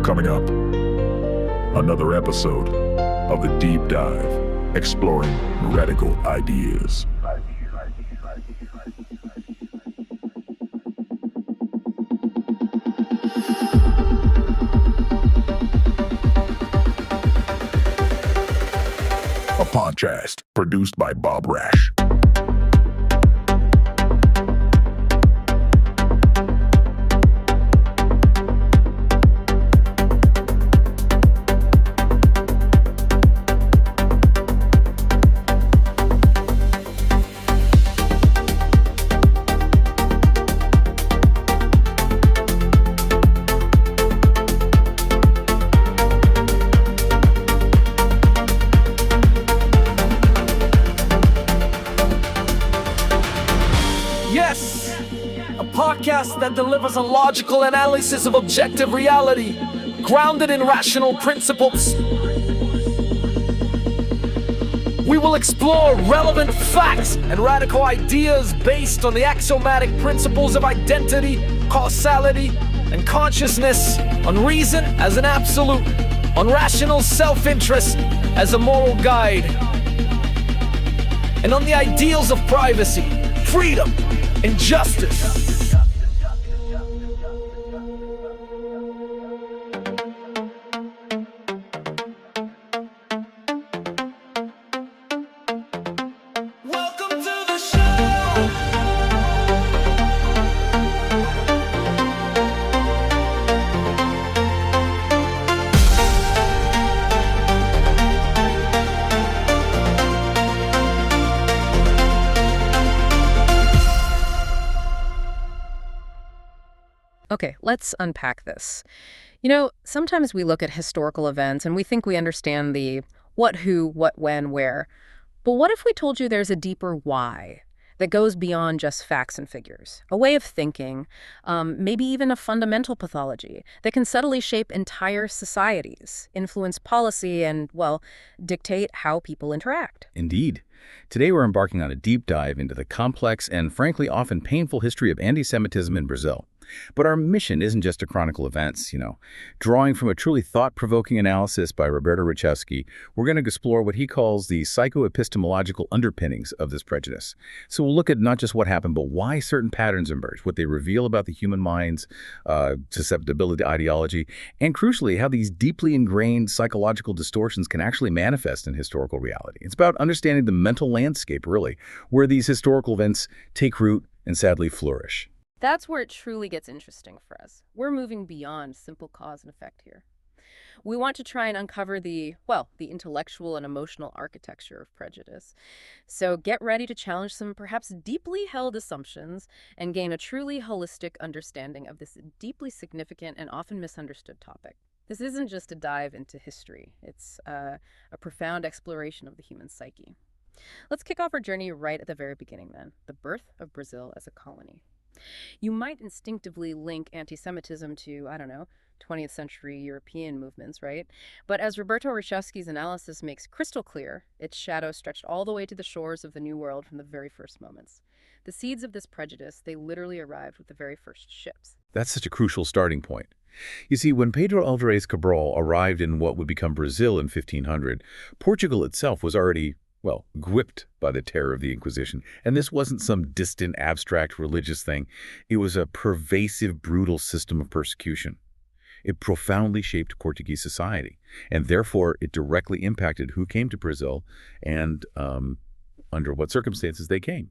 Coming up, another episode of The Deep Dive, exploring radical ideas. A podcast produced by Bob Rash. That delivers a logical analysis of objective reality, grounded in rational principles. We will explore relevant facts and radical ideas based on the axiomatic principles of identity, causality, and consciousness, on reason as an absolute, on rational self-interest as a moral guide, and on the ideals of privacy, freedom, and justice. Okay, let's unpack this. You know, sometimes we look at historical events and we think we understand the what, who, what, when, where. But what if we told you there's a deeper why that goes beyond just facts and figures? A way of thinking, maybe even a fundamental pathology that can subtly shape entire societies, influence policy, and, well, dictate how people interact. Indeed. Today we're embarking on a deep dive into the complex and frankly often painful history of anti-Semitism in Brazil. But our mission isn't just to chronicle events, Drawing from a truly thought-provoking analysis by Roberto Rechevsky, we're going to explore what he calls the psycho-epistemological underpinnings of this prejudice. So we'll look at not just what happened, but why certain patterns emerge, what they reveal about the human mind's susceptibility to ideology, and crucially, how these deeply ingrained psychological distortions can actually manifest in historical reality. It's about understanding the mental landscape, really, where these historical events take root and sadly flourish. That's where it truly gets interesting for us. We're moving beyond simple cause and effect here. We want to try and uncover the intellectual and emotional architecture of prejudice. So get ready to challenge some perhaps deeply held assumptions and gain a truly holistic understanding of this deeply significant and often misunderstood topic. This isn't just a dive into history. It's a profound exploration of the human psyche. Let's kick off our journey right at the very beginning then, the birth of Brazil as a colony. You might instinctively link anti-Semitism to, 20th century European movements, right? But as Roberto Rechevsky's analysis makes crystal clear, its shadow stretched all the way to the shores of the New World from the very first moments. The seeds of this prejudice, they literally arrived with the very first ships. That's such a crucial starting point. You see, when Pedro Alvarez Cabral arrived in what would become Brazil in 1500, Portugal itself was already gripped by the terror of the Inquisition. And this wasn't some distant, abstract religious thing. It was a pervasive, brutal system of persecution. It profoundly shaped Portuguese society, and therefore it directly impacted who came to Brazil and under what circumstances they came.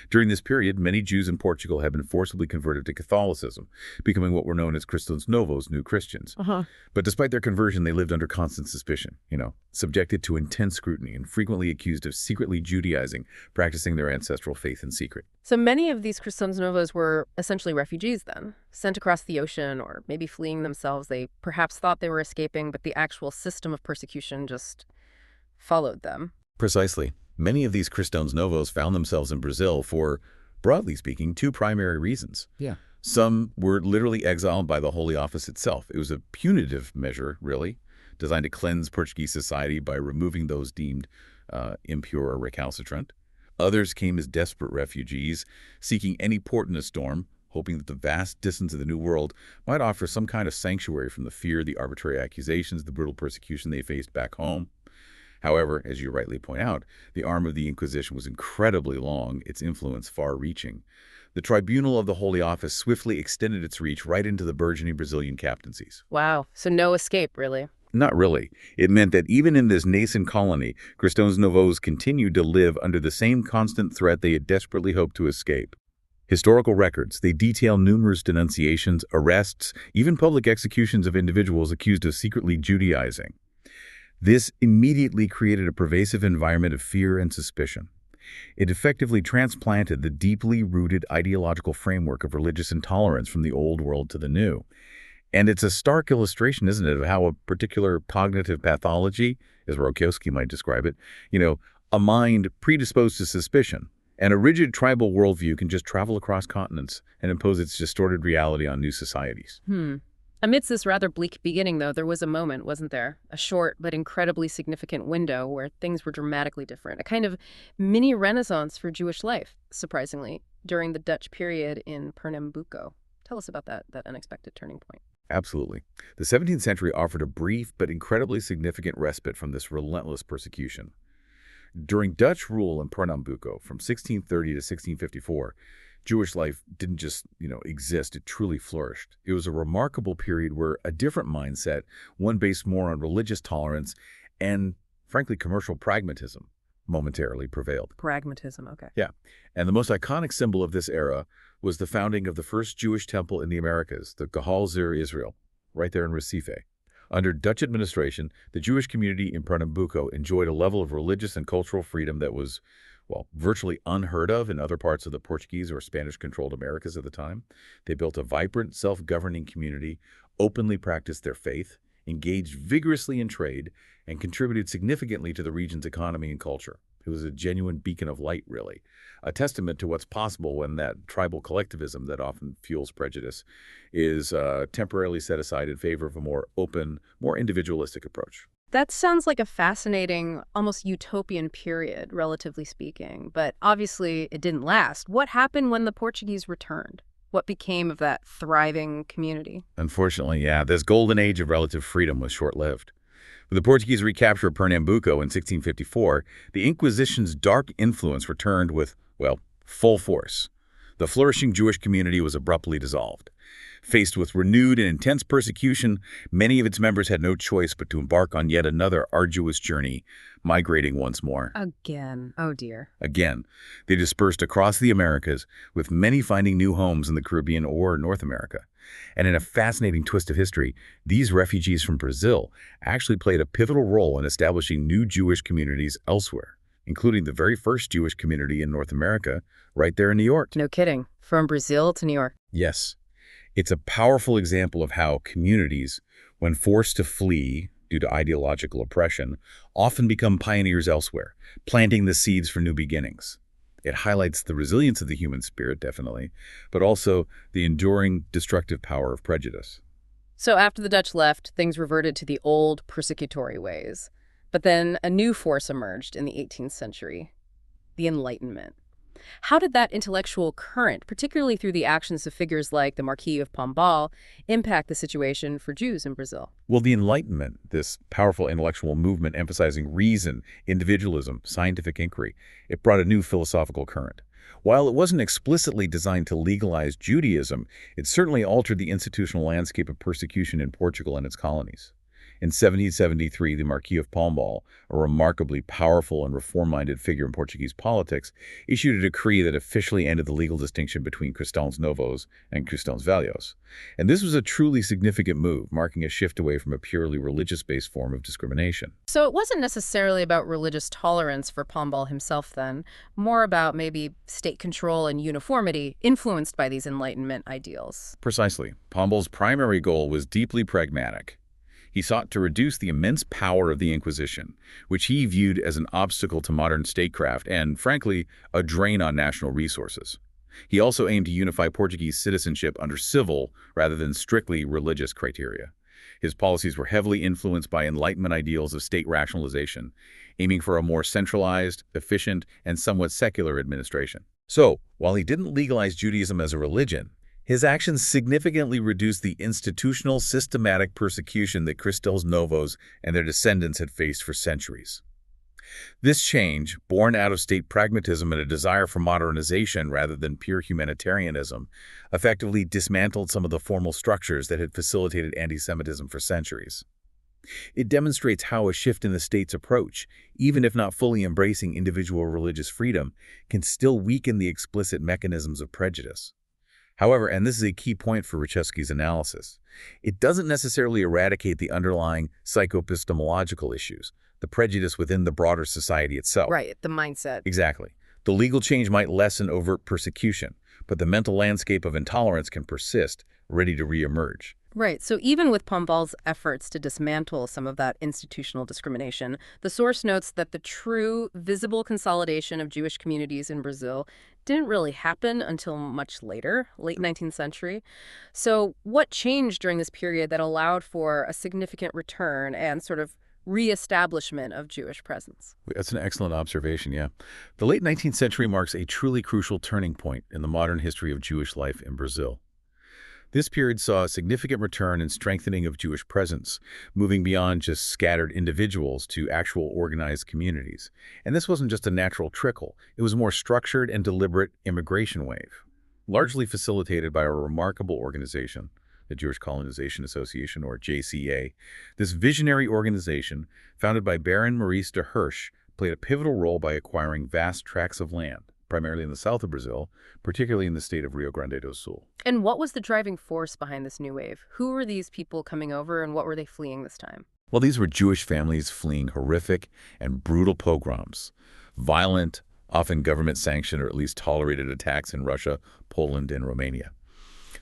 During this period, many Jews in Portugal had been forcibly converted to Catholicism, becoming what were known as Cristãos Novos, new Christians. But despite their conversion, they lived under constant suspicion, subjected to intense scrutiny and frequently accused of secretly Judaizing, practicing their ancestral faith in secret. So many of these Cristãos Novos were essentially refugees then, sent across the ocean or maybe fleeing themselves. They perhaps thought they were escaping, but the actual system of persecution just followed them. Precisely. Many of these Cristãos Novos found themselves in Brazil for, broadly speaking, two primary reasons. Some were literally exiled by the Holy Office itself. It was a punitive measure, really, designed to cleanse Portuguese society by removing those deemed impure or recalcitrant. Others came as desperate refugees, seeking any port in a storm, hoping that the vast distance of the New World might offer some kind of sanctuary from the fear, the arbitrary accusations, the brutal persecution they faced back home. However, as you rightly point out, the arm of the Inquisition was incredibly long, its influence far-reaching. The Tribunal of the Holy Office swiftly extended its reach right into the burgeoning Brazilian captaincies. Wow. So no escape, really. Not really. It meant that even in this nascent colony, Cristãos Novos continued to live under the same constant threat they had desperately hoped to escape. Historical records, they detail numerous denunciations, arrests, even public executions of individuals accused of secretly Judaizing. This immediately created a pervasive environment of fear and suspicion. It effectively transplanted the deeply rooted ideological framework of religious intolerance from the old world to the new. And it's a stark illustration, isn't it, of how a particular cognitive pathology, as Rokowski might describe it, a mind predisposed to suspicion, and a rigid tribal worldview can just travel across continents and impose its distorted reality on new societies. Amidst this rather bleak beginning, though, there was a moment, wasn't there? A short but incredibly significant window where things were dramatically different. A kind of mini renaissance for Jewish life, surprisingly, during the Dutch period in Pernambuco. Tell us about that unexpected turning point. Absolutely. The 17th century offered a brief but incredibly significant respite from this relentless persecution. During Dutch rule in Pernambuco from 1630 to 1654, Jewish life didn't just, exist, it truly flourished. It was a remarkable period where a different mindset, one based more on religious tolerance and, frankly, commercial pragmatism, momentarily prevailed. Pragmatism, okay. Yeah. And the most iconic symbol of this era was the founding of the first Jewish temple in the Americas, the Kahal Zir Israel, right there in Recife. Under Dutch administration, the Jewish community in Pernambuco enjoyed a level of religious and cultural freedom that was, virtually unheard of in other parts of the Portuguese or Spanish-controlled Americas at the time. They built a vibrant, self-governing community, openly practiced their faith, engaged vigorously in trade, and contributed significantly to the region's economy and culture. It was a genuine beacon of light, really, a testament to what's possible when that tribal collectivism that often fuels prejudice is temporarily set aside in favor of a more open, more individualistic approach. That sounds like a fascinating, almost utopian period, relatively speaking, but obviously it didn't last. What happened when the Portuguese returned? What became of that thriving community? Unfortunately, this golden age of relative freedom was short-lived. With the Portuguese recapture of Pernambuco in 1654, the Inquisition's dark influence returned with, full force. The flourishing Jewish community was abruptly dissolved. Faced with renewed and intense persecution, many of its members had no choice but to embark on yet another arduous journey, migrating once more. Again. Oh, dear. Again, they dispersed across the Americas, with many finding new homes in the Caribbean or North America. And in a fascinating twist of history, these refugees from Brazil actually played a pivotal role in establishing new Jewish communities elsewhere, including the very first Jewish community in North America, right there in New York. No kidding. From Brazil to New York. Yes. It's a powerful example of how communities, when forced to flee due to ideological oppression, often become pioneers elsewhere, planting the seeds for new beginnings. It highlights the resilience of the human spirit, definitely, but also the enduring destructive power of prejudice. So after the Dutch left, things reverted to the old persecutory ways. But then a new force emerged in the 18th century, the Enlightenment. How did that intellectual current, particularly through the actions of figures like the Marquis of Pombal, impact the situation for Jews in Brazil? Well, the Enlightenment, this powerful intellectual movement emphasizing reason, individualism, scientific inquiry, it brought a new philosophical current. While it wasn't explicitly designed to legalize Judaism, it certainly altered the institutional landscape of persecution in Portugal and its colonies. In 1773, the Marquis of Pombal, a remarkably powerful and reform-minded figure in Portuguese politics, issued a decree that officially ended the legal distinction between Cristãos Novos and Cristãos Velhos. And this was a truly significant move, marking a shift away from a purely religious-based form of discrimination. So it wasn't necessarily about religious tolerance for Pombal himself then, more about maybe state control and uniformity influenced by these Enlightenment ideals. Precisely. Pombal's primary goal was deeply pragmatic. He sought to reduce the immense power of the Inquisition, which he viewed as an obstacle to modern statecraft and, frankly, a drain on national resources. He also aimed to unify Portuguese citizenship under civil rather than strictly religious criteria. His policies were heavily influenced by Enlightenment ideals of state rationalization, aiming for a more centralized, efficient, and somewhat secular administration. So, while he didn't legalize Judaism as a religion, His actions significantly reduced the institutional, systematic persecution that Cristels Novos and their descendants had faced for centuries. This change, born out of state pragmatism and a desire for modernization rather than pure humanitarianism, effectively dismantled some of the formal structures that had facilitated anti-Semitism for centuries. It demonstrates how a shift in the state's approach, even if not fully embracing individual religious freedom, can still weaken the explicit mechanisms of prejudice. However, and this is a key point for Reshevsky's analysis, it doesn't necessarily eradicate the underlying psychoepistemological issues, the prejudice within the broader society itself. Right, the mindset. Exactly. The legal change might lessen overt persecution, but the mental landscape of intolerance can persist, ready to reemerge. Right, so even with Pombaal's efforts to dismantle some of that institutional discrimination, the source notes that the true, visible consolidation of Jewish communities in Brazil didn't really happen until much later, late 19th century. So what changed during this period that allowed for a significant return and sort of reestablishment of Jewish presence? That's an excellent observation, yeah. The late 19th century marks a truly crucial turning point in the modern history of Jewish life in Brazil. This period saw a significant return and strengthening of Jewish presence, moving beyond just scattered individuals to actual organized communities. And this wasn't just a natural trickle. It was a more structured and deliberate immigration wave, largely facilitated by a remarkable organization, the Jewish Colonization Association, or JCA. This visionary organization, founded by Baron Maurice de Hirsch, played a pivotal role by acquiring vast tracts of land, primarily in the south of Brazil, particularly in the state of Rio Grande do Sul. And what was the driving force behind this new wave? Who were these people coming over and what were they fleeing this time? Well, these were Jewish families fleeing horrific and brutal pogroms, violent, often government-sanctioned or at least tolerated attacks in Russia, Poland, and Romania.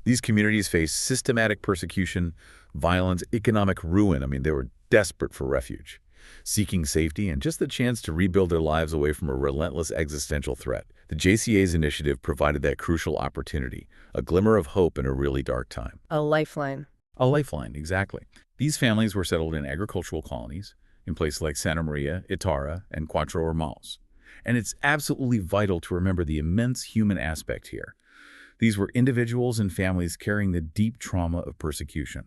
These communities faced systematic persecution, violence, economic ruin. I mean, they were desperate for refuge, seeking safety and just the chance to rebuild their lives away from a relentless existential threat. The JCA's initiative provided that crucial opportunity, a glimmer of hope in a really dark time. A lifeline. A lifeline, exactly. These families were settled in agricultural colonies in places like Santa Maria, Itara, and Quatro Irmãos. And it's absolutely vital to remember the immense human aspect here. These were individuals and families carrying the deep trauma of persecution,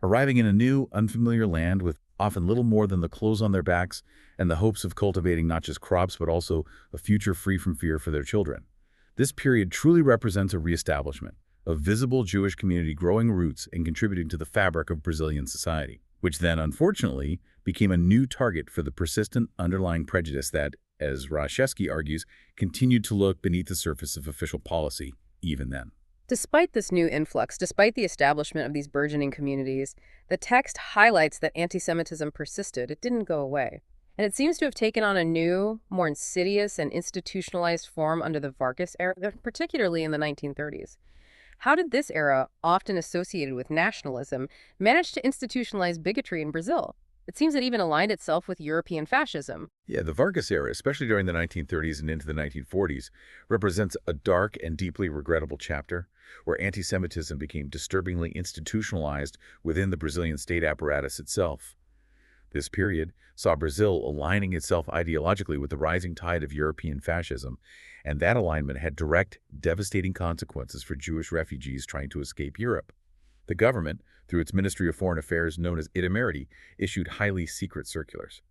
arriving in a new, unfamiliar land with often little more than the clothes on their backs and the hopes of cultivating not just crops but also a future free from fear for their children. This period truly represents a reestablishment, a visible Jewish community growing roots and contributing to the fabric of Brazilian society, which then, unfortunately, became a new target for the persistent underlying prejudice that, as Reshevsky argues, continued to lurk beneath the surface of official policy even then. Despite this new influx, despite the establishment of these burgeoning communities, the text highlights that anti-Semitism persisted. It didn't go away. And it seems to have taken on a new, more insidious and institutionalized form under the Vargas era, particularly in the 1930s. How did this era, often associated with nationalism, manage to institutionalize bigotry in Brazil? It seems it even aligned itself with European fascism. Yeah, the Vargas era, especially during the 1930s and into the 1940s, represents a dark and deeply regrettable chapter where anti-Semitism became disturbingly institutionalized within the Brazilian state apparatus itself. This period saw Brazil aligning itself ideologically with the rising tide of European fascism, and that alignment had direct, devastating consequences for Jewish refugees trying to escape Europe. The government, through its Ministry of Foreign Affairs known as Itameriti, issued highly secret circulars.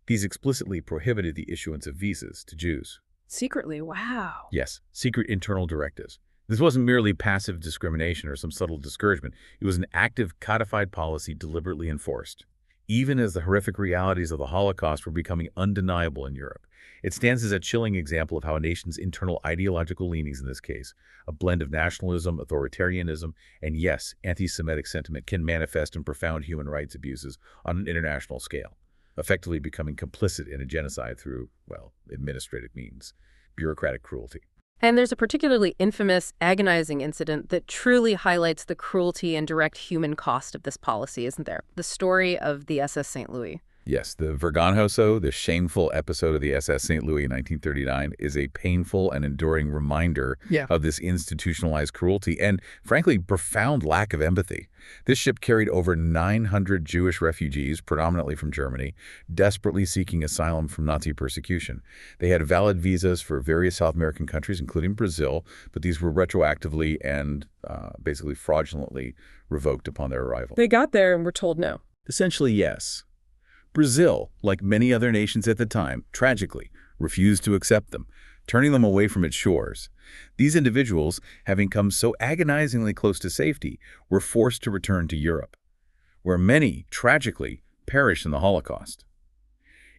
These explicitly prohibited the issuance of visas to Jews. Secretly, wow. Yes, secret internal directives. This wasn't merely passive discrimination or some subtle discouragement. It was an active, codified policy deliberately enforced, even as the horrific realities of the Holocaust were becoming undeniable in Europe. It stands as a chilling example of how a nation's internal ideological leanings in this case, a blend of nationalism, authoritarianism, and yes, anti-Semitic sentiment can manifest in profound human rights abuses on an international scale, effectively becoming complicit in a genocide through, well, administrative means, bureaucratic cruelty. And there's a particularly infamous, agonizing incident that truly highlights the cruelty and direct human cost of this policy, isn't there? The story of the SS St. Louis. Yes, the Vergonhoso, the shameful episode of the SS St. Louis in 1939, is a painful and enduring reminder of this institutionalized cruelty and, frankly, profound lack of empathy. This ship carried over 900 Jewish refugees, predominantly from Germany, desperately seeking asylum from Nazi persecution. They had valid visas for various South American countries, including Brazil, but these were retroactively and basically fraudulently revoked upon their arrival. They got there and were told no. Essentially, yes. Brazil, like many other nations at the time, tragically, refused to accept them, turning them away from its shores. These individuals, having come so agonizingly close to safety, were forced to return to Europe, where many, tragically, perished in the Holocaust.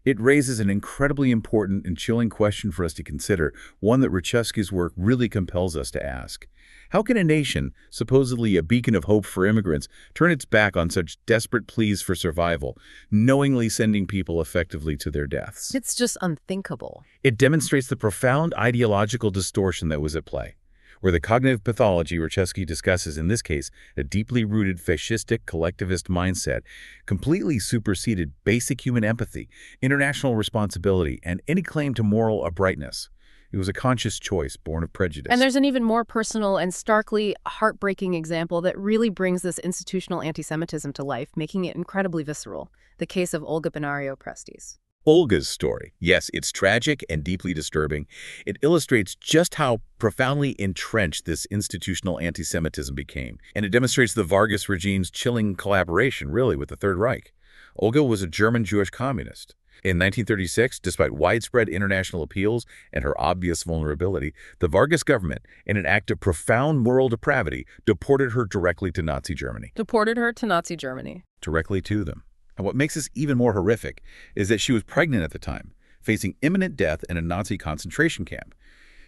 It raises an incredibly important and chilling question for us to consider, one that Reshevsky's work really compels us to ask. How can a nation, supposedly a beacon of hope for immigrants, turn its back on such desperate pleas for survival, knowingly sending people effectively to their deaths? It's just unthinkable. It demonstrates the profound ideological distortion that was at play, where the cognitive pathology Reshevsky discusses in this case, a deeply rooted fascistic collectivist mindset, completely superseded basic human empathy, international responsibility, and any claim to moral uprightness. It was a conscious choice born of prejudice. And there's an even more personal and starkly heartbreaking example that really brings this institutional anti-Semitism to life, making it incredibly visceral. The case of Olga Benario Prestes. Olga's story. Yes, it's tragic and deeply disturbing. It illustrates just how profoundly entrenched this institutional anti-Semitism became, and it demonstrates the Vargas regime's chilling collaboration, really, with the Third Reich. Olga was a German Jewish communist. In 1936, despite widespread international appeals and her obvious vulnerability, the Vargas government, in an act of profound moral depravity, deported her directly to Nazi Germany. Deported her to Nazi Germany. Directly to them. And what makes this even more horrific is that she was pregnant at the time, facing imminent death in a Nazi concentration camp.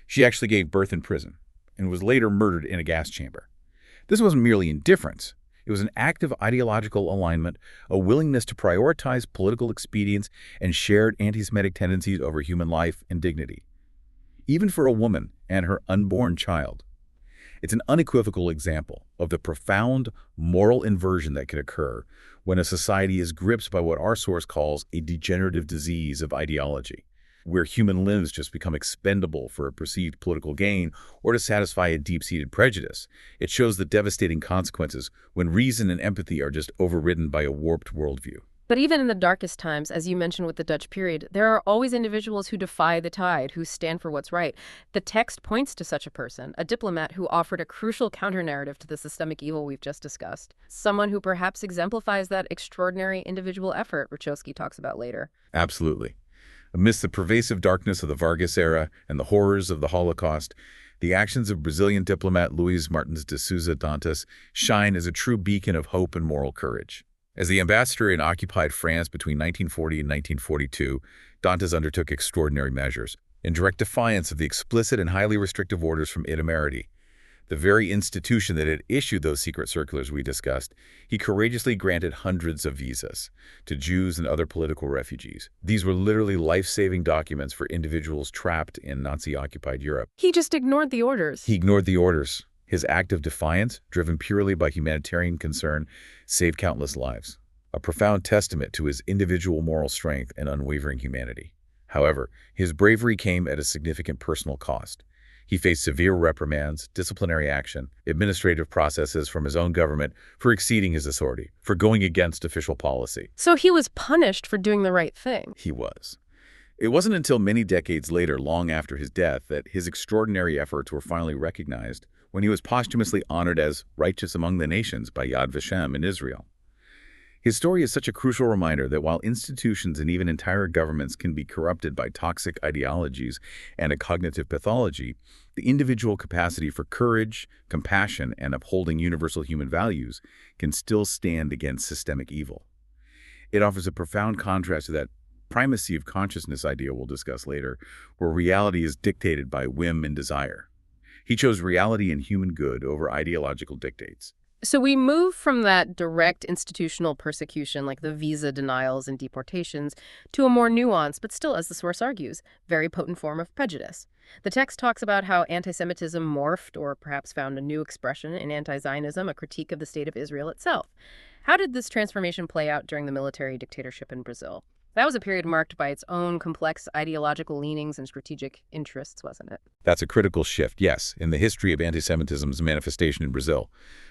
She actually gave birth in prison and was later murdered in a gas chamber. This wasn't merely indifference. It was an act of ideological alignment, a willingness to prioritize political expedience and shared anti-Semitic tendencies over human life and dignity, even for a woman and her unborn child. It's an unequivocal example of the profound moral inversion that can occur when a society is gripped by what our source calls a degenerative disease of ideology, where human lives just become expendable for a perceived political gain or to satisfy a deep-seated prejudice. It shows the devastating consequences when reason and empathy are just overridden by a warped worldview. But even in the darkest times, as you mentioned with the Dutch period, there are always individuals who defy the tide, who stand for what's right. The text points to such a person, a diplomat who offered a crucial counter-narrative to the systemic evil we've just discussed. Someone who perhaps exemplifies that extraordinary individual effort Reshevsky talks about later. Absolutely. Amidst the pervasive darkness of the Vargas era and the horrors of the Holocaust, the actions of Brazilian diplomat Luiz Martins de Souza Dantas shine as a true beacon of hope and moral courage. As the ambassador in occupied France between 1940 and 1942, Dantas undertook extraordinary measures, in direct defiance of the explicit and highly restrictive orders from Itameriti, the very institution that had issued those secret circulars we discussed. He courageously granted hundreds of visas to Jews and other political refugees. These were literally life-saving documents for individuals trapped in Nazi-occupied Europe. He just ignored the orders. He ignored the orders. His act of defiance, driven purely by humanitarian concern, saved countless lives, a profound testament to his individual moral strength and unwavering humanity. However, his bravery came at a significant personal cost. He faced severe reprimands, disciplinary action, administrative processes from his own government for exceeding his authority, for going against official policy. So he was punished for doing the right thing. He was. It wasn't until many decades later, long after his death, that his extraordinary efforts were finally recognized, when he was posthumously honored as righteous among the nations by Yad Vashem in Israel. His story is such a crucial reminder that while institutions and even entire governments can be corrupted by toxic ideologies and a cognitive pathology, the individual capacity for courage, compassion, and upholding universal human values can still stand against systemic evil. It offers a profound contrast to that primacy of consciousness idea we'll discuss later, where reality is dictated by whim and desire. He chose reality and human good over ideological dictates. So we move from that direct institutional persecution, like the visa denials and deportations, to a more nuanced, but still, as the source argues, very potent form of prejudice. The text talks about how anti-Semitism morphed, or perhaps found a new expression, in anti-Zionism, a critique of the state of Israel itself. How did this transformation play out during the military dictatorship in Brazil? That was a period marked by its own complex ideological leanings and strategic interests, wasn't it? That's a critical shift, yes, in the history of anti-Semitism's manifestation in Brazil.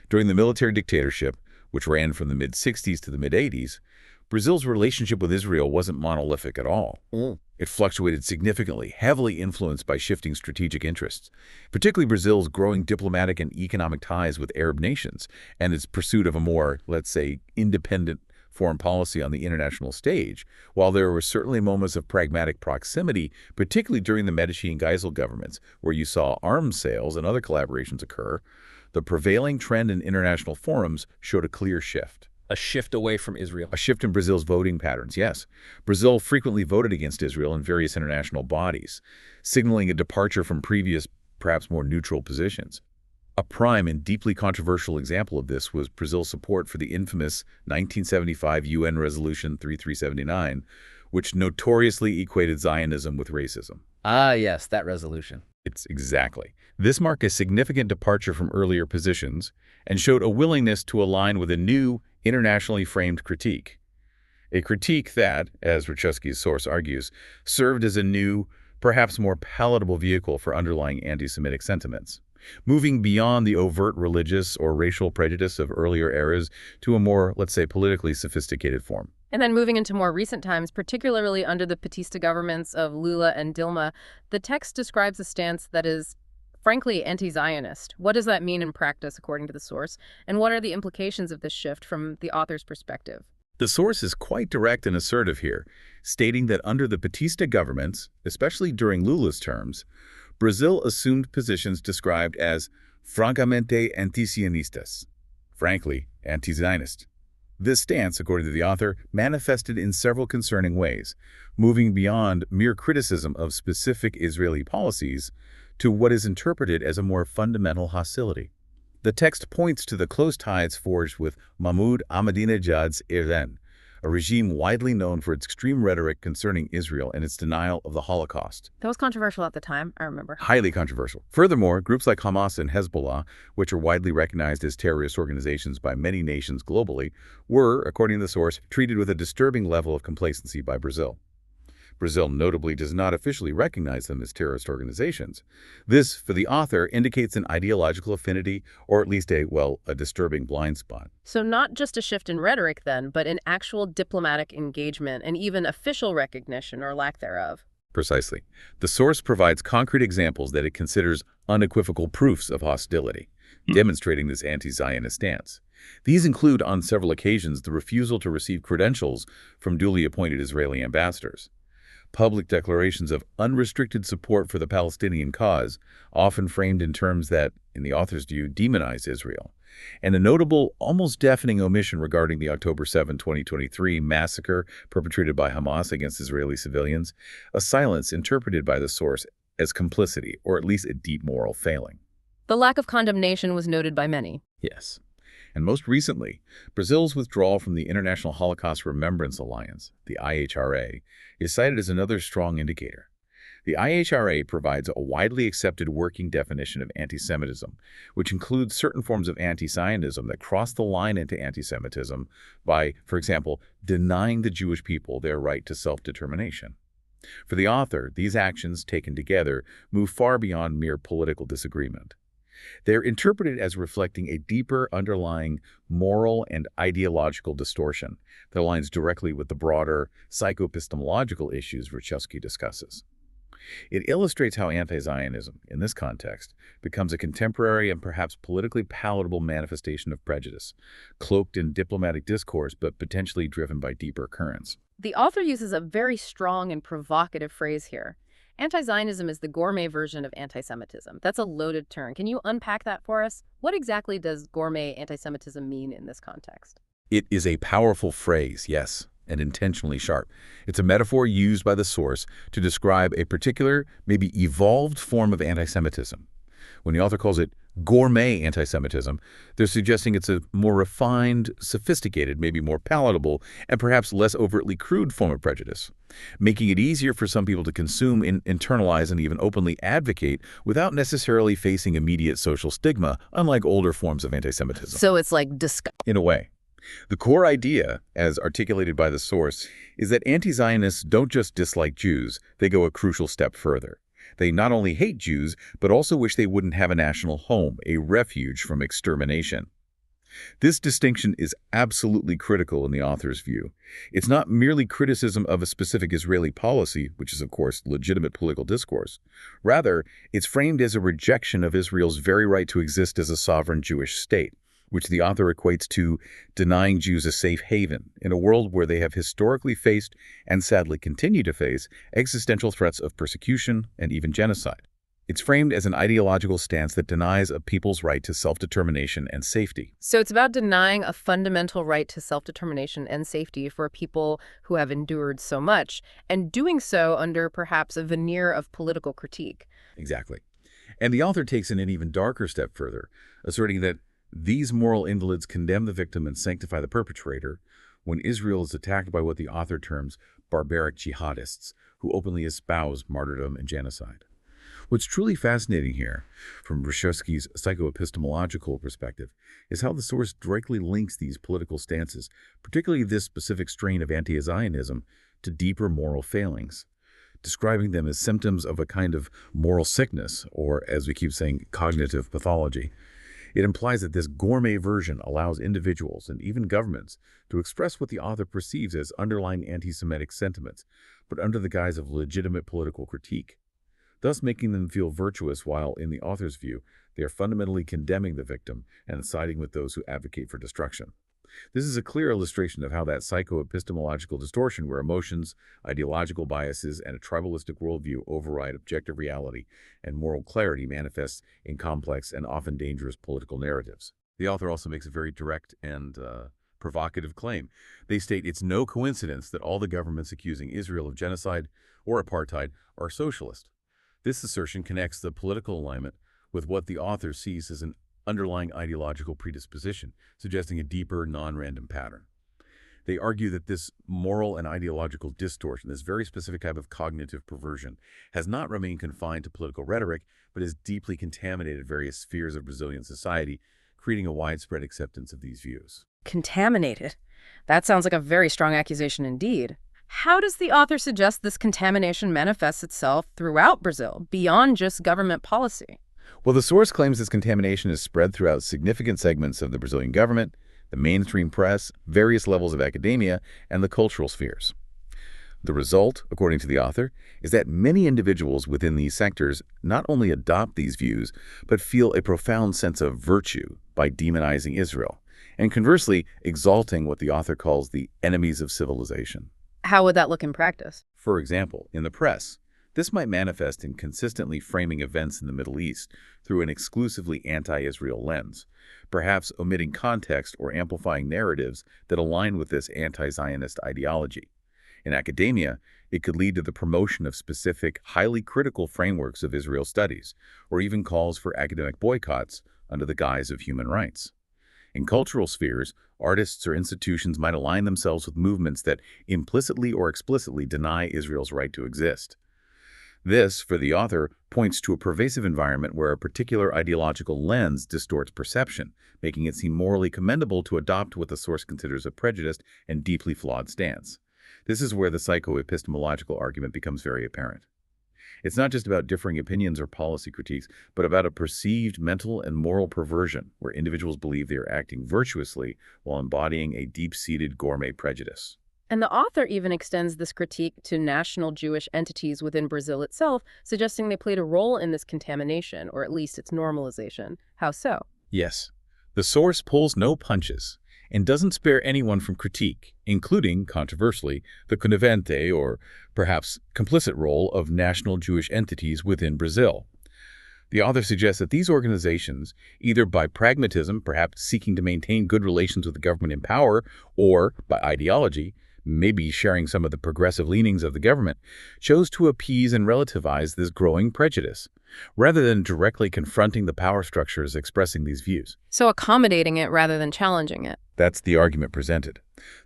During the military dictatorship, which ran from the mid-60s to the mid-80s, Brazil's relationship with Israel wasn't monolithic at all. It fluctuated significantly, heavily influenced by shifting strategic interests, particularly Brazil's growing diplomatic and economic ties with Arab nations and its pursuit of a more, let's say, independent foreign policy on the international stage. While there were certainly moments of pragmatic proximity, particularly during the Medici and Geisel governments, where you saw arms sales and other collaborations occur, the prevailing trend in international forums showed a clear shift. A shift away from Israel. A shift in Brazil's voting patterns, yes. Brazil frequently voted against Israel in various international bodies, signaling a departure from previous, perhaps more neutral positions. A prime and deeply controversial example of this was Brazil's support for the infamous 1975 UN Resolution 3379, which notoriously equated Zionism with racism. Ah, yes, that resolution. It's exactly. This marked a significant departure from earlier positions and showed a willingness to align with a new, internationally framed critique. A critique that, as Rachowski's source argues, served as a new, perhaps more palatable vehicle for underlying anti-Semitic sentiments, moving beyond the overt religious or racial prejudice of earlier eras to a more, let's say, politically sophisticated form. And then moving into more recent times, particularly under the Petista governments of Lula and Dilma, the text describes a stance that is, frankly, anti-Zionist. What does that mean in practice, according to the source? And what are the implications of this shift from the author's perspective? The source is quite direct and assertive here, stating that under the Petista governments, especially during Lula's terms, Brazil assumed positions described as francamente antizionistas, frankly, anti-Zionist. This stance, according to the author, manifested in several concerning ways, moving beyond mere criticism of specific Israeli policies to what is interpreted as a more fundamental hostility. The text points to the close ties forged with Mahmoud Ahmadinejad's Iran, a regime widely known for its extreme rhetoric concerning Israel and its denial of the Holocaust. That was controversial at the time, I remember. Highly controversial. Furthermore, groups like Hamas and Hezbollah, which are widely recognized as terrorist organizations by many nations globally, were, according to the source, treated with a disturbing level of complacency by Brazil. Brazil notably does not officially recognize them as terrorist organizations. This, for the author, indicates an ideological affinity or at least a disturbing blind spot. So not just a shift in rhetoric then, but in actual diplomatic engagement and even official recognition or lack thereof. Precisely. The source provides concrete examples that it considers unequivocal proofs of hostility, demonstrating this anti-Zionist stance. These include, on several occasions, the refusal to receive credentials from duly appointed Israeli ambassadors, public declarations of unrestricted support for the Palestinian cause, often framed in terms that, in the author's view, demonize Israel, and a notable, almost deafening omission regarding the October 7, 2023 massacre perpetrated by Hamas against Israeli civilians, a silence interpreted by the source as complicity, or at least a deep moral failing. The lack of condemnation was noted by many. Yes. And most recently, Brazil's withdrawal from the International Holocaust Remembrance Alliance, the IHRA, is cited as another strong indicator. The IHRA provides a widely accepted working definition of anti-Semitism, which includes certain forms of anti-Zionism that cross the line into anti-Semitism by, for example, denying the Jewish people their right to self-determination. For the author, these actions, taken together, move far beyond mere political disagreement. They're interpreted as reflecting a deeper underlying moral and ideological distortion that aligns directly with the broader psychoepistemological issues Rachowski discusses. It illustrates how anti-Zionism, in this context, becomes a contemporary and perhaps politically palatable manifestation of prejudice, cloaked in diplomatic discourse but potentially driven by deeper currents. The author uses a very strong and provocative phrase here. Anti-Zionism is the gourmet version of anti-Semitism. That's a loaded term. Can you unpack that for us? What exactly does gourmet anti-Semitism mean in this context? It is a powerful phrase, yes, and intentionally sharp. It's a metaphor used by the source to describe a particular, maybe evolved form of anti-Semitism. When the author calls it gourmet anti-Semitism, they're suggesting it's a more refined, sophisticated, maybe more palatable, and perhaps less overtly crude form of prejudice, making it easier for some people to consume, internalize, and even openly advocate without necessarily facing immediate social stigma, unlike older forms of anti-Semitism. So it's like In a way. The core idea, as articulated by the source, is that anti-Zionists don't just dislike Jews, they go a crucial step further. They not only hate Jews, but also wish they wouldn't have a national home, a refuge from extermination. This distinction is absolutely critical in the author's view. It's not merely criticism of a specific Israeli policy, which is, of course, legitimate political discourse. Rather, it's framed as a rejection of Israel's very right to exist as a sovereign Jewish state, which the author equates to denying Jews a safe haven in a world where they have historically faced, and sadly continue to face, existential threats of persecution and even genocide. It's framed as an ideological stance that denies a people's right to self-determination and safety. So it's about denying a fundamental right to self-determination and safety for people who have endured so much, and doing so under perhaps a veneer of political critique. Exactly. And the author takes it an even darker step further, asserting that these moral invalids condemn the victim and sanctify the perpetrator when Israel is attacked by what the author terms barbaric jihadists, who openly espouse martyrdom and genocide. What's truly fascinating here, from Brzezinski's psychoepistemological perspective, is how the source directly links these political stances, particularly this specific strain of anti-Zionism, to deeper moral failings, describing them as symptoms of a kind of moral sickness, or, as we keep saying, cognitive pathology. It implies that this gourmet version allows individuals and even governments to express what the author perceives as underlying anti-Semitic sentiments, but under the guise of legitimate political critique, thus making them feel virtuous while, in the author's view, they are fundamentally condemning the victim and siding with those who advocate for destruction. This is a clear illustration of how that psychoepistemological distortion where emotions, ideological biases, and a tribalistic worldview override objective reality and moral clarity manifests in complex and often dangerous political narratives. The author also makes a very direct and provocative claim. They state it's no coincidence that all the governments accusing Israel of genocide or apartheid are socialist. This assertion connects the political alignment with what the author sees as an underlying ideological predisposition, suggesting a deeper, non-random pattern. They argue that this moral and ideological distortion, this very specific type of cognitive perversion, has not remained confined to political rhetoric, but has deeply contaminated various spheres of Brazilian society, creating a widespread acceptance of these views. Contaminated? That sounds like a very strong accusation indeed. How does the author suggest this contamination manifests itself throughout Brazil, beyond just government policy? Well, the source claims this contamination is spread throughout significant segments of the Brazilian government, the mainstream press, various levels of academia, and the cultural spheres. The result, according to the author, is that many individuals within these sectors not only adopt these views, but feel a profound sense of virtue by demonizing Israel, and conversely, exalting what the author calls the enemies of civilization. How would that look in practice? For example, in the press, this might manifest in consistently framing events in the Middle East through an exclusively anti-Israel lens, perhaps omitting context or amplifying narratives that align with this anti-Zionist ideology. In academia, it could lead to the promotion of specific, highly critical frameworks of Israel studies, or even calls for academic boycotts under the guise of human rights. In cultural spheres, artists or institutions might align themselves with movements that implicitly or explicitly deny Israel's right to exist. This, for the author, points to a pervasive environment where a particular ideological lens distorts perception, making it seem morally commendable to adopt what the source considers a prejudiced and deeply flawed stance. This is where the psychoepistemological argument becomes very apparent. It's not just about differing opinions or policy critiques, but about a perceived mental and moral perversion where individuals believe they are acting virtuously while embodying a deep-seated gourmet prejudice. And the author even extends this critique to national Jewish entities within Brazil itself, suggesting they played a role in this contamination, or at least its normalization. How so? Yes, the source pulls no punches and doesn't spare anyone from critique, including, controversially, the connivente or perhaps complicit role of national Jewish entities within Brazil. The author suggests that these organizations, either by pragmatism, perhaps seeking to maintain good relations with the government in power, or by ideology, maybe sharing some of the progressive leanings of the government, chose to appease and relativize this growing prejudice, rather than directly confronting the power structures expressing these views. So accommodating it rather than challenging it. That's the argument presented.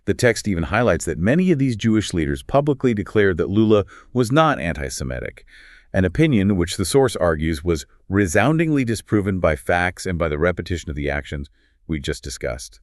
The text even highlights that many of these Jewish leaders publicly declared that Lula was not anti-Semitic, an opinion which the source argues was resoundingly disproven by facts and by the repetition of the actions we just discussed.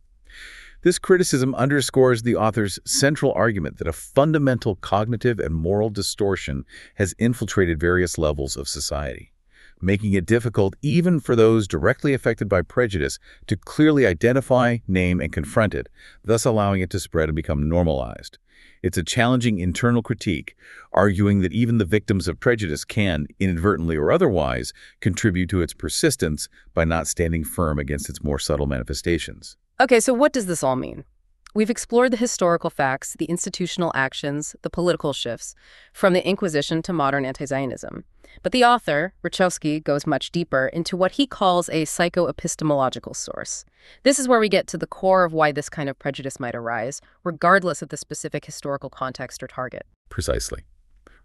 This criticism underscores the author's central argument that a fundamental cognitive and moral distortion has infiltrated various levels of society, making it difficult even for those directly affected by prejudice to clearly identify, name, and confront it, thus allowing it to spread and become normalized. It's a challenging internal critique, arguing that even the victims of prejudice can, inadvertently or otherwise, contribute to its persistence by not standing firm against its more subtle manifestations. Okay, so what does this all mean? We've explored the historical facts, the institutional actions, the political shifts, from the Inquisition to modern anti-Zionism. But the author, Rachowski, goes much deeper into what he calls a psycho-epistemological source. This is where we get to the core of why this kind of prejudice might arise, regardless of the specific historical context or target. Precisely.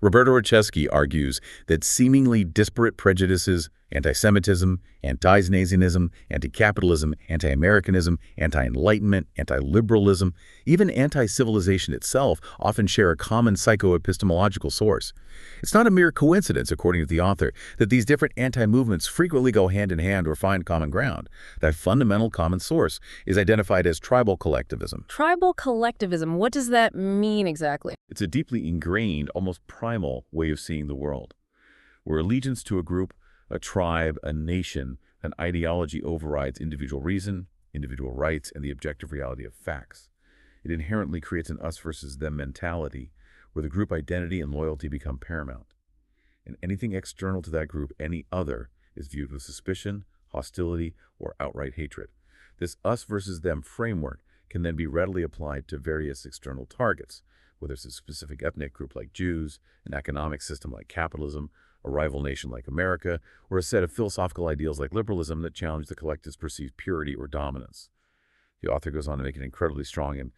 Roberto Rachowski argues that seemingly disparate prejudices, anti-Semitism, anti-Zionism, anti-capitalism, anti-Americanism, anti-enlightenment, anti-liberalism, even anti-civilization itself often share a common psycho-epistemological source. It's not a mere coincidence, according to the author, that these different anti-movements frequently go hand in hand or find common ground. That fundamental common source is identified as tribal collectivism. Tribal collectivism, what does that mean exactly? It's a deeply ingrained, almost primal way of seeing the world, where allegiance to a group, a tribe, a nation, an ideology overrides individual reason, individual rights, and the objective reality of facts. It inherently creates an us versus them mentality, where the group identity and loyalty become paramount. And anything external to that group, any other, is viewed with suspicion, hostility, or outright hatred. This us versus them framework can then be readily applied to various external targets, whether it's a specific ethnic group like Jews, an economic system like capitalism, a rival nation like America, or a set of philosophical ideals like liberalism that challenge the collective's perceived purity or dominance. The author goes on to make an incredibly strong and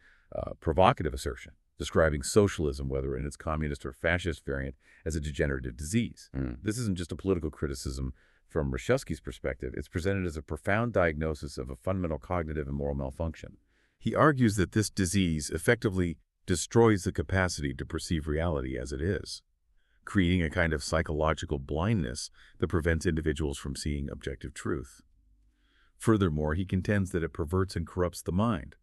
provocative assertion, describing socialism, whether in its communist or fascist variant, as a degenerative disease. This isn't just a political criticism from Rachowski's perspective. It's presented as a profound diagnosis of a fundamental cognitive and moral malfunction. He argues that this disease effectively destroys the capacity to perceive reality as it is, creating a kind of psychological blindness that prevents individuals from seeing objective truth. Furthermore, he contends that it perverts and corrupts the mind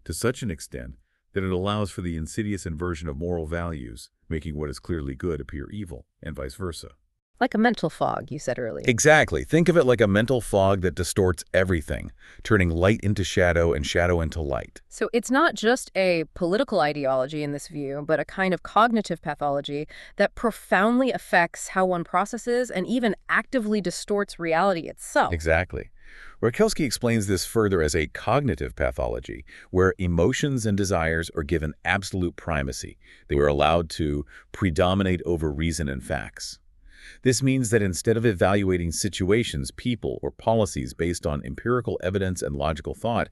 to such an extent that it allows for the insidious inversion of moral values, making what is clearly good appear evil, and vice versa. Like a mental fog, you said earlier. Exactly. Think of it like a mental fog that distorts everything, turning light into shadow and shadow into light. So it's not just a political ideology in this view, but a kind of cognitive pathology that profoundly affects how one processes and even actively distorts reality itself. Exactly. Rachowski explains this further as a cognitive pathology, where emotions and desires are given absolute primacy. They were allowed to predominate over reason and facts. This means that instead of evaluating situations, people, or policies based on empirical evidence and logical thought,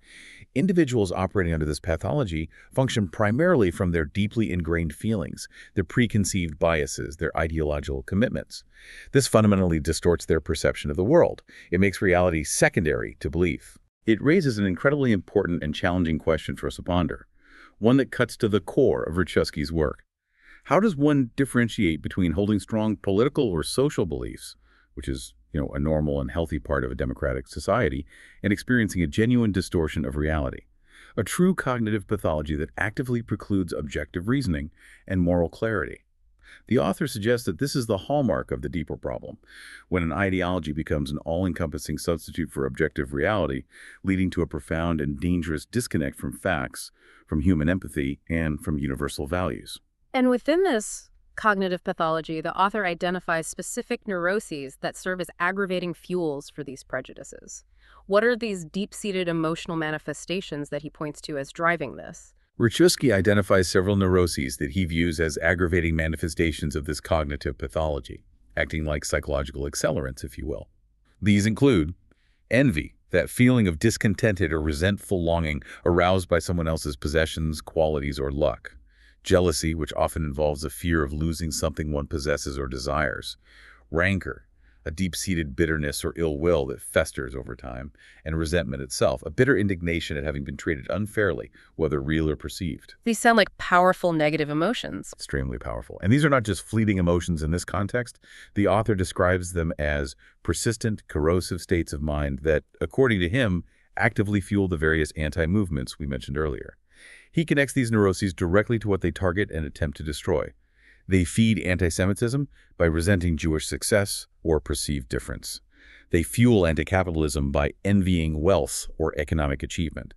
individuals operating under this pathology function primarily from their deeply ingrained feelings, their preconceived biases, their ideological commitments. This fundamentally distorts their perception of the world. It makes reality secondary to belief. It raises an incredibly important and challenging question for us to ponder, one that cuts to the core of Rachowski's work. How does one differentiate between holding strong political or social beliefs, which is, a normal and healthy part of a democratic society, and experiencing a genuine distortion of reality, a true cognitive pathology that actively precludes objective reasoning and moral clarity? The author suggests that this is the hallmark of the deeper problem, when an ideology becomes an all-encompassing substitute for objective reality, leading to a profound and dangerous disconnect from facts, from human empathy, and from universal values. And within this cognitive pathology, the author identifies specific neuroses that serve as aggravating fuels for these prejudices. What are these deep-seated emotional manifestations that he points to as driving this? Rachowski identifies several neuroses that he views as aggravating manifestations of this cognitive pathology, acting like psychological accelerants, if you will. These include envy, that feeling of discontented or resentful longing aroused by someone else's possessions, qualities, or luck. Jealousy, which often involves a fear of losing something one possesses or desires. Rancor, a deep-seated bitterness or ill will that festers over time. And resentment itself, a bitter indignation at having been treated unfairly, whether real or perceived. These sound like powerful negative emotions. Extremely powerful. And these are not just fleeting emotions in this context. The author describes them as persistent, corrosive states of mind that, according to him, actively fuel the various anti-movements we mentioned earlier. He connects these neuroses directly to what they target and attempt to destroy. They feed anti-Semitism by resenting Jewish success or perceived difference. They fuel anti-capitalism by envying wealth or economic achievement.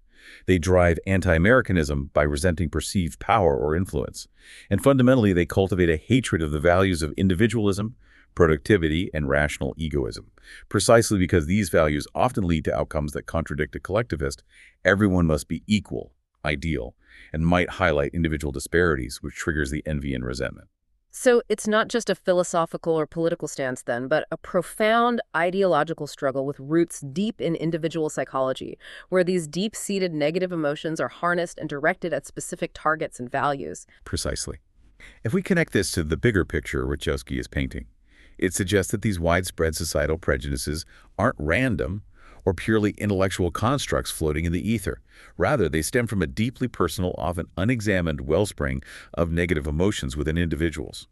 They drive anti-Americanism by resenting perceived power or influence. And fundamentally, they cultivate a hatred of the values of individualism, productivity, and rational egoism. Precisely because these values often lead to outcomes that contradict a collectivist, everyone must be equal, ideal, and might highlight individual disparities, which triggers the envy and resentment. So it's not just a philosophical or political stance then, but a profound ideological struggle with roots deep in individual psychology, where these deep-seated negative emotions are harnessed and directed at specific targets and values. Precisely. If we connect this to the bigger picture Wachowski is painting, it suggests that these widespread societal prejudices aren't random or purely intellectual constructs floating in the ether. Rather, they stem from a deeply personal, often unexamined wellspring of negative emotions within individuals.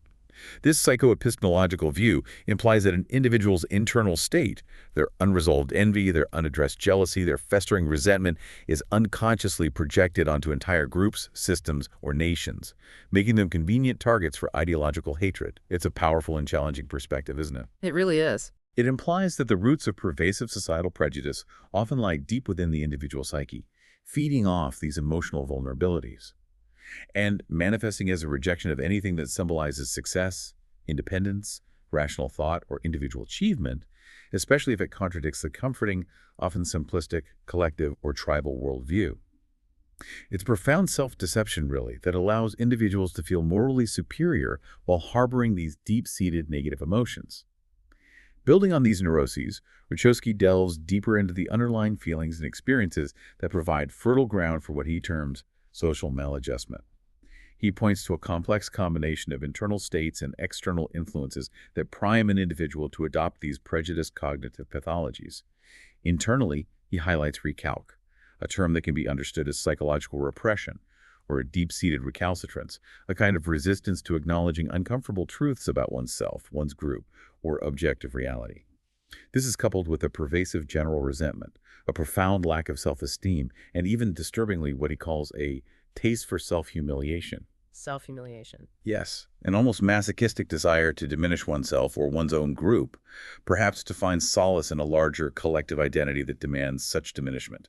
This psychoepistemological view implies that an individual's internal state, their unresolved envy, their unaddressed jealousy, their festering resentment, is unconsciously projected onto entire groups, systems, or nations, making them convenient targets for ideological hatred. It's a powerful and challenging perspective, isn't it? It really is. It implies that the roots of pervasive societal prejudice often lie deep within the individual psyche, feeding off these emotional vulnerabilities and manifesting as a rejection of anything that symbolizes success, independence, rational thought, or individual achievement, especially if it contradicts the comforting, often simplistic, collective, or tribal worldview. It's profound self-deception, really, that allows individuals to feel morally superior while harboring these deep-seated negative emotions. Building on these neuroses, Wachowski delves deeper into the underlying feelings and experiences that provide fertile ground for what he terms social maladjustment. He points to a complex combination of internal states and external influences that prime an individual to adopt these prejudiced cognitive pathologies. Internally, he highlights recalc, a term that can be understood as psychological repression, or a deep-seated recalcitrance, a kind of resistance to acknowledging uncomfortable truths about oneself, one's group, or objective reality. This is coupled with a pervasive general resentment, a profound lack of self-esteem, and even disturbingly what he calls a taste for self-humiliation. Self-humiliation. Yes, an almost masochistic desire to diminish oneself or one's own group, perhaps to find solace in a larger collective identity that demands such diminishment.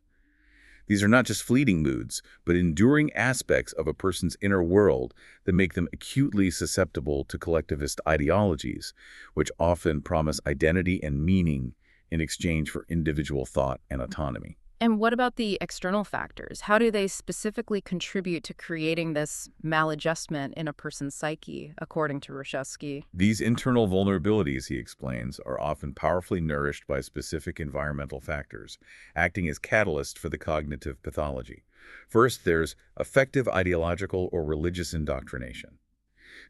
These are not just fleeting moods, but enduring aspects of a person's inner world that make them acutely susceptible to collectivist ideologies, which often promise identity and meaning in exchange for individual thought and autonomy. And what about the external factors? How do they specifically contribute to creating this maladjustment in a person's psyche, according to Wachowski? These internal vulnerabilities, he explains, are often powerfully nourished by specific environmental factors, acting as catalysts for the cognitive pathology. First, there's effective ideological or religious indoctrination.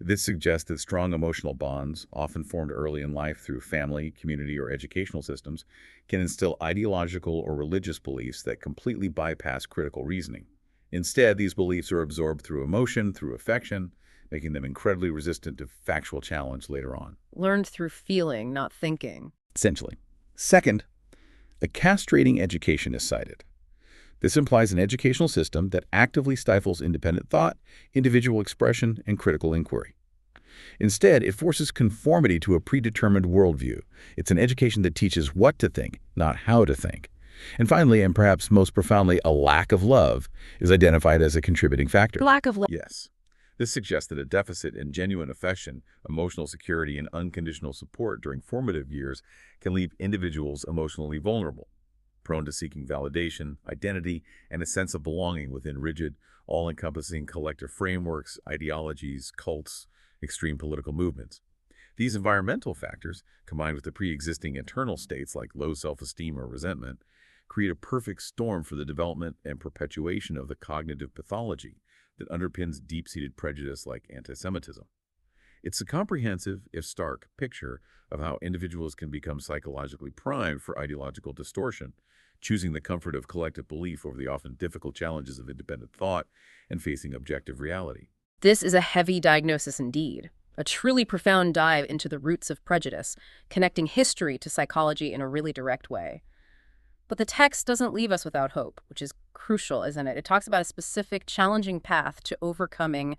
This suggests that strong emotional bonds, often formed early in life through family, community, or educational systems, can instill ideological or religious beliefs that completely bypass critical reasoning. Instead, these beliefs are absorbed through emotion, through affection, making them incredibly resistant to factual challenge later on. Learned through feeling, not thinking. Essentially. Second, a castrating education is cited. This implies an educational system that actively stifles independent thought, individual expression, and critical inquiry. Instead, it forces conformity to a predetermined worldview. It's an education that teaches what to think, not how to think. And finally, and perhaps most profoundly, a lack of love is identified as a contributing factor. Lack of love. Yes. This suggests that a deficit in genuine affection, emotional security, and unconditional support during formative years can leave individuals emotionally vulnerable, prone to seeking validation, identity, and a sense of belonging within rigid, all-encompassing collective frameworks, ideologies, cults, extreme political movements. These environmental factors, combined with the pre-existing internal states like low self-esteem or resentment, create a perfect storm for the development and perpetuation of the cognitive pathology that underpins deep-seated prejudice like anti-Semitism. It's a comprehensive, if stark, picture of how individuals can become psychologically primed for ideological distortion, choosing the comfort of collective belief over the often difficult challenges of independent thought and facing objective reality. This is a heavy diagnosis indeed, a truly profound dive into the roots of prejudice, connecting history to psychology in a really direct way. But the text doesn't leave us without hope, which is crucial, isn't it? It talks about a specific, challenging path to overcoming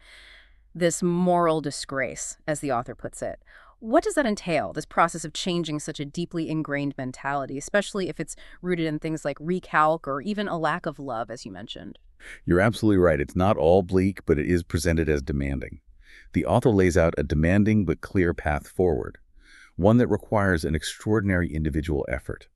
this moral disgrace, as the author puts it. What does that entail, this process of changing such a deeply ingrained mentality, especially if it's rooted in things like recalc or even a lack of love, as you mentioned? You're absolutely right. It's not all bleak, but it is presented as demanding. The author lays out a demanding but clear path forward, one that requires an extraordinary individual effort.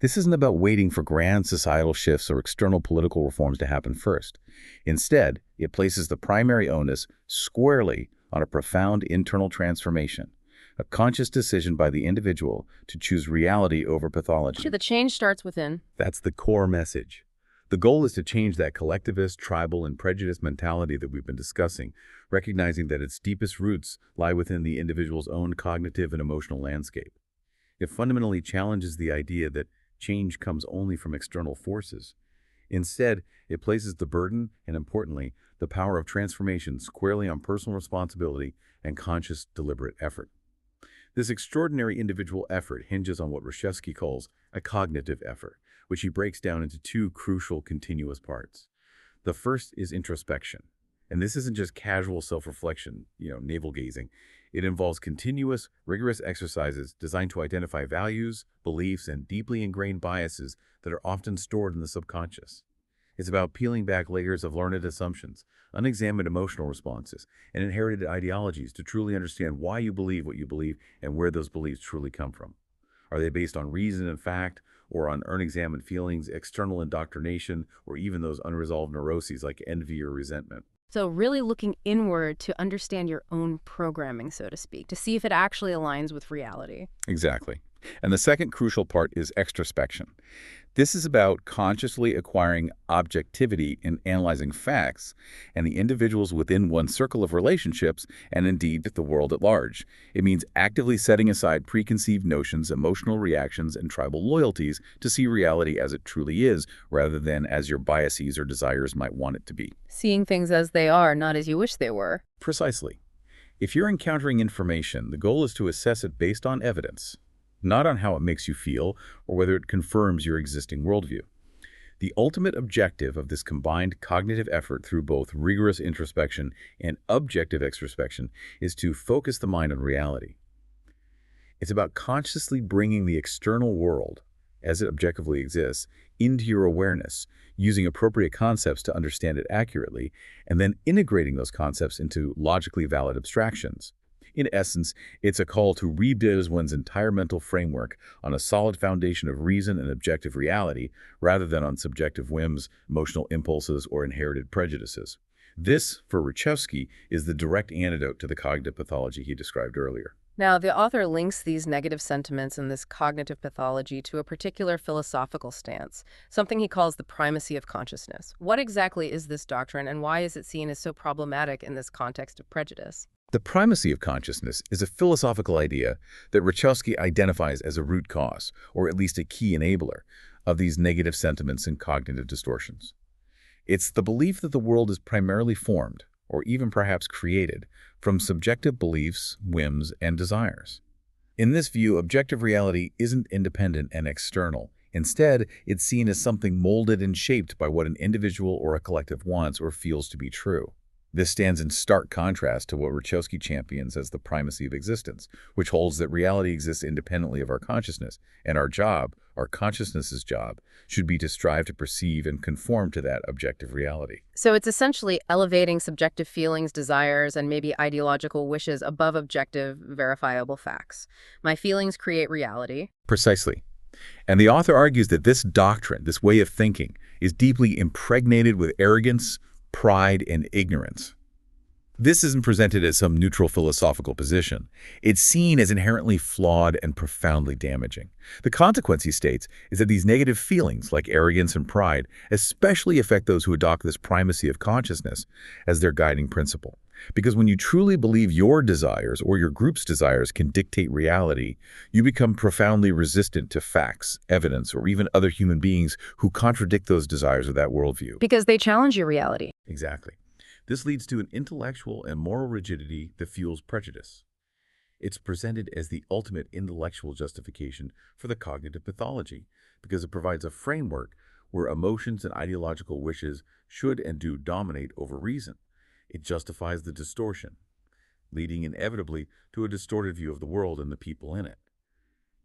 This isn't about waiting for grand societal shifts or external political reforms to happen first. Instead, it places the primary onus squarely on a profound internal transformation, a conscious decision by the individual to choose reality over pathology. The change starts within. That's the core message. The goal is to change that collectivist, tribal, and prejudiced mentality that we've been discussing, recognizing that its deepest roots lie within the individual's own cognitive and emotional landscape. It fundamentally challenges the idea that change comes only from external forces. Instead, it places the burden and, importantly, the power of transformation squarely on personal responsibility and conscious, deliberate effort. This extraordinary individual effort hinges on what Reshevsky calls a cognitive effort, which he breaks down into two crucial continuous parts. The first is introspection. And this isn't just casual self-reflection, navel-gazing. It involves continuous, rigorous exercises designed to identify values, beliefs, and deeply ingrained biases that are often stored in the subconscious. It's about peeling back layers of learned assumptions, unexamined emotional responses, and inherited ideologies to truly understand why you believe what you believe and where those beliefs truly come from. Are they based on reason and fact, or on unexamined feelings, external indoctrination, or even those unresolved neuroses like envy or resentment? So really looking inward to understand your own programming, so to speak, to see if it actually aligns with reality. Exactly. And the second crucial part is extrospection. This is about consciously acquiring objectivity in analyzing facts and the individuals within one's circle of relationships and indeed the world at large. It means actively setting aside preconceived notions, emotional reactions, and tribal loyalties to see reality as it truly is, rather than as your biases or desires might want it to be. Seeing things as they are, not as you wish they were. Precisely. If you're encountering information, the goal is to assess it based on evidence, not on how it makes you feel or whether it confirms your existing worldview. The ultimate objective of this combined cognitive effort through both rigorous introspection and objective extrospection is to focus the mind on reality. It's about consciously bringing the external world, as it objectively exists, into your awareness, using appropriate concepts to understand it accurately, and then integrating those concepts into logically valid abstractions. In essence, it's a call to rebuild one's entire mental framework on a solid foundation of reason and objective reality, rather than on subjective whims, emotional impulses, or inherited prejudices. This, for Reshevsky, is the direct antidote to the cognitive pathology he described earlier. Now, the author links these negative sentiments and this cognitive pathology to a particular philosophical stance, something he calls the primacy of consciousness. What exactly is this doctrine, and why is it seen as so problematic in this context of prejudice? The primacy of consciousness is a philosophical idea that Reshevsky identifies as a root cause, or at least a key enabler, of these negative sentiments and cognitive distortions. It's the belief that the world is primarily formed, or even perhaps created, from subjective beliefs, whims, and desires. In this view, objective reality isn't independent and external. Instead, it's seen as something molded and shaped by what an individual or a collective wants or feels to be true. This stands in stark contrast to what Reshevsky champions as the primacy of existence, which holds that reality exists independently of our consciousness, and our job, our consciousness's job, should be to strive to perceive and conform to that objective reality. So it's essentially elevating subjective feelings, desires, and maybe ideological wishes above objective, verifiable facts. My feelings create reality. Precisely. And the author argues that this doctrine, this way of thinking, is deeply impregnated with arrogance, pride, and ignorance. This isn't presented as some neutral philosophical position. It's seen as inherently flawed and profoundly damaging. The consequence, he states, is that these negative feelings, like arrogance and pride, especially affect those who adopt this primacy of consciousness as their guiding principle. Because when you truly believe your desires or your group's desires can dictate reality, you become profoundly resistant to facts, evidence, or even other human beings who contradict those desires or that worldview. Because they challenge your reality. Exactly. This leads to an intellectual and moral rigidity that fuels prejudice. It's presented as the ultimate intellectual justification for the cognitive pathology, because it provides a framework where emotions and ideological wishes should and do dominate over reason. It justifies the distortion, leading inevitably to a distorted view of the world and the people in it.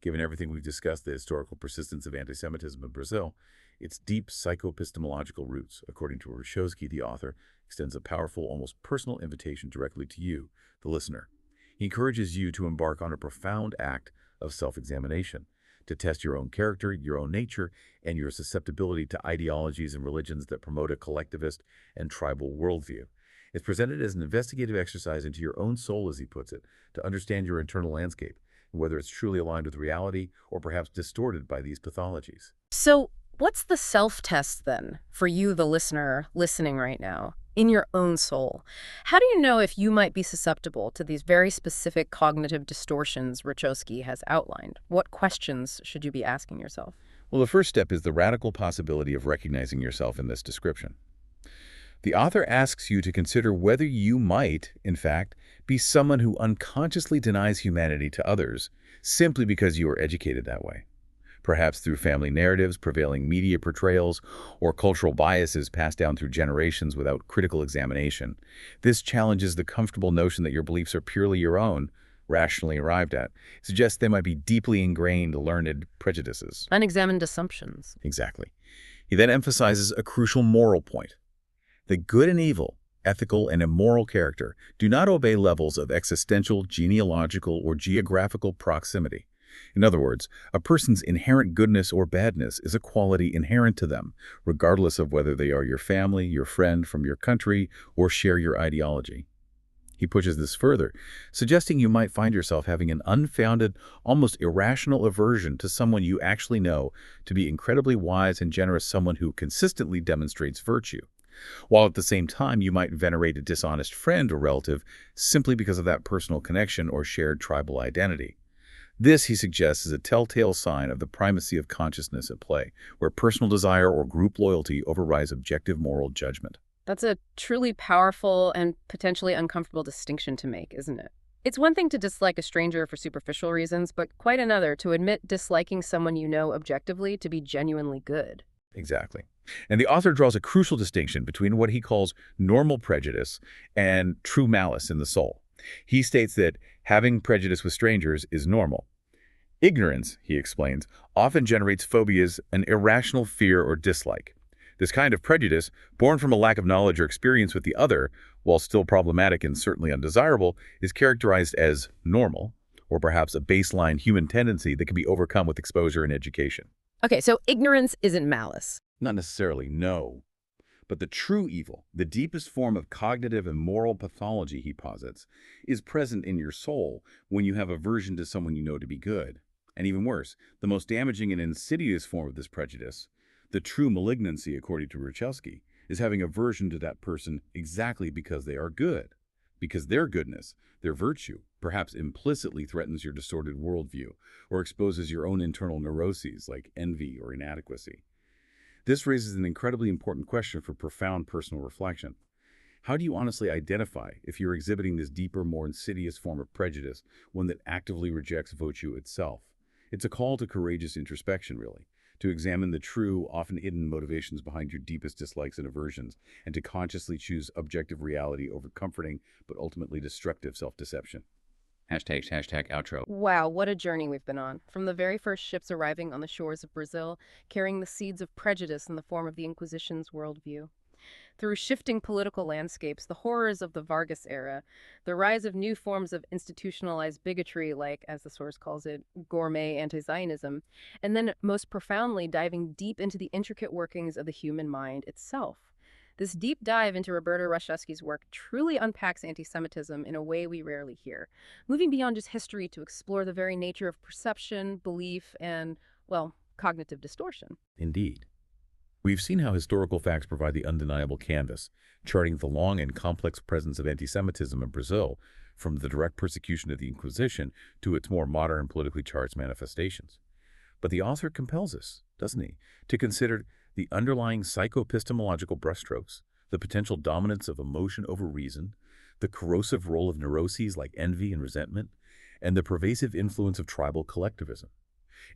Given everything we've discussed, the historical persistence of anti-Semitism in Brazil, its deep psycho-epistemological roots, according to Rachowski, the author, extends a powerful, almost personal invitation directly to you, the listener. He encourages you to embark on a profound act of self-examination, to test your own character, your own nature, and your susceptibility to ideologies and religions that promote a collectivist and tribal worldview. It's presented as an investigative exercise into your own soul, as he puts it, to understand your internal landscape, and whether it's truly aligned with reality or perhaps distorted by these pathologies. So what's the self-test then for you, the listener, listening right now, in your own soul? How do you know if you might be susceptible to these very specific cognitive distortions Rachowski has outlined? What questions should you be asking yourself? Well, the first step is the radical possibility of recognizing yourself in this description. The author asks you to consider whether you might, in fact, be someone who unconsciously denies humanity to others simply because you are educated that way. Perhaps through family narratives, prevailing media portrayals, or cultural biases passed down through generations without critical examination. This challenges the comfortable notion that your beliefs are purely your own, rationally arrived at. It suggests they might be deeply ingrained, learned prejudices. Unexamined assumptions. Exactly. He then emphasizes a crucial moral point. The good and evil, ethical and immoral character do not obey levels of existential, genealogical, or geographical proximity. In other words, a person's inherent goodness or badness is a quality inherent to them, regardless of whether they are your family, your friend from your country, or share your ideology. He pushes this further, suggesting you might find yourself having an unfounded, almost irrational aversion to someone you actually know to be incredibly wise and generous, someone who consistently demonstrates virtue, while at the same time you might venerate a dishonest friend or relative simply because of that personal connection or shared tribal identity. This, he suggests, is a telltale sign of the primacy of consciousness at play, where personal desire or group loyalty overrides objective moral judgment. That's a truly powerful and potentially uncomfortable distinction to make, isn't it? It's one thing to dislike a stranger for superficial reasons, but quite another to admit disliking someone you know objectively to be genuinely good. Exactly. And the author draws a crucial distinction between what he calls normal prejudice and true malice in the soul. He states that having prejudice with strangers is normal. Ignorance, he explains, often generates phobias, an irrational fear or dislike. This kind of prejudice, born from a lack of knowledge or experience with the other, while still problematic and certainly undesirable, is characterized as normal, or perhaps a baseline human tendency that can be overcome with exposure and education. Okay, so ignorance isn't malice. Not necessarily, no. But the true evil, the deepest form of cognitive and moral pathology, he posits, is present in your soul when you have aversion to someone you know to be good. And even worse, the most damaging and insidious form of this prejudice, the true malignancy, according to Rachowski, is having aversion to that person exactly because they are good. Because their goodness, their virtue, perhaps implicitly threatens your distorted worldview or exposes your own internal neuroses like envy or inadequacy. This raises an incredibly important question for profound personal reflection. How do you honestly identify if you're exhibiting this deeper, more insidious form of prejudice, one that actively rejects virtue itself? It's a call to courageous introspection, really, to examine the true, often hidden motivations behind your deepest dislikes and aversions, and to consciously choose objective reality over comforting but ultimately destructive self-deception. Hashtag outro. Wow, what a journey we've been on. From the very first ships arriving on the shores of Brazil, carrying the seeds of prejudice in the form of the Inquisition's worldview. Through shifting political landscapes, the horrors of the Vargas era, the rise of new forms of institutionalized bigotry like, as the source calls it, gourmet anti-Zionism, and then most profoundly diving deep into the intricate workings of the human mind itself. This deep dive into Roberto Rachowski's work truly unpacks anti-Semitism in a way we rarely hear, moving beyond just history to explore the very nature of perception, belief, and, well, cognitive distortion. Indeed. We've seen how historical facts provide the undeniable canvas, charting the long and complex presence of anti-Semitism in Brazil, from the direct persecution of the Inquisition to its more modern and politically charged manifestations. But the author compels us, doesn't he, to consider the underlying psycho-epistemological brushstrokes, the potential dominance of emotion over reason, the corrosive role of neuroses like envy and resentment, and the pervasive influence of tribal collectivism.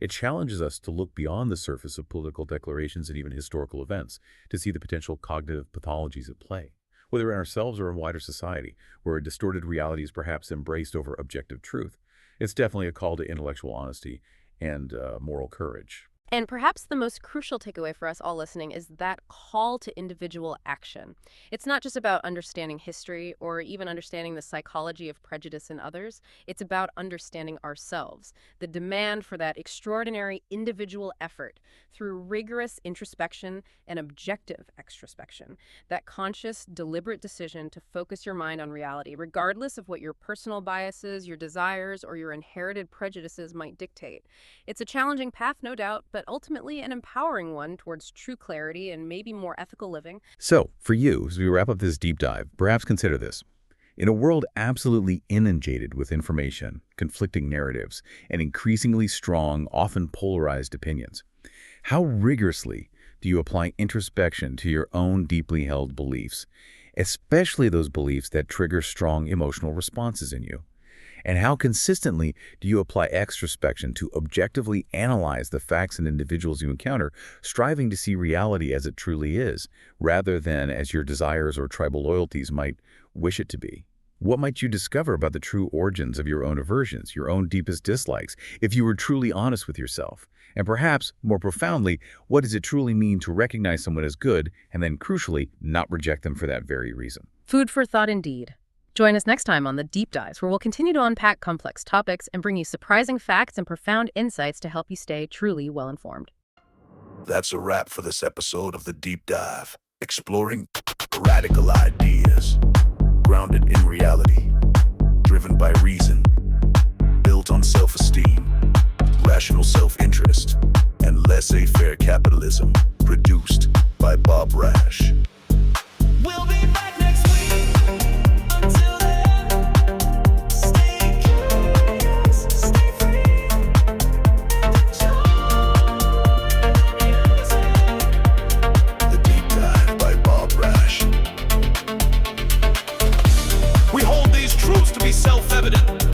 It challenges us to look beyond the surface of political declarations and even historical events to see the potential cognitive pathologies at play, whether in ourselves or in wider society, where a distorted reality is perhaps embraced over objective truth. It's definitely a call to intellectual honesty and moral courage. And perhaps the most crucial takeaway for us all listening is that call to individual action. It's not just about understanding history or even understanding the psychology of prejudice in others. It's about understanding ourselves, the demand for that extraordinary individual effort through rigorous introspection and objective extrospection, that conscious, deliberate decision to focus your mind on reality, regardless of what your personal biases, your desires, or your inherited prejudices might dictate. It's a challenging path, no doubt, but ultimately an empowering one towards true clarity and maybe more ethical living. So, for you, as we wrap up this deep dive, perhaps consider this. In a world absolutely inundated with information, conflicting narratives, and increasingly strong, often polarized opinions, how rigorously do you apply introspection to your own deeply held beliefs, especially those beliefs that trigger strong emotional responses in you? And how consistently do you apply extrospection to objectively analyze the facts and individuals you encounter, striving to see reality as it truly is, rather than as your desires or tribal loyalties might wish it to be? What might you discover about the true origins of your own aversions, your own deepest dislikes, if you were truly honest with yourself? And perhaps, more profoundly, what does it truly mean to recognize someone as good and then, crucially, not reject them for that very reason? Food for thought indeed. Join us next time on The Deep Dives, where we'll continue to unpack complex topics and bring you surprising facts and profound insights to help you stay truly well-informed. That's a wrap for this episode of The Deep Dive, exploring radical ideas, grounded in reality, driven by reason, built on self-esteem, rational self-interest, and laissez-faire capitalism, produced by Bob Rash. We'll be back next week. Until then, stay curious, stay free. The Deep Dive by Bob Rash. We hold these truths to be self-evident.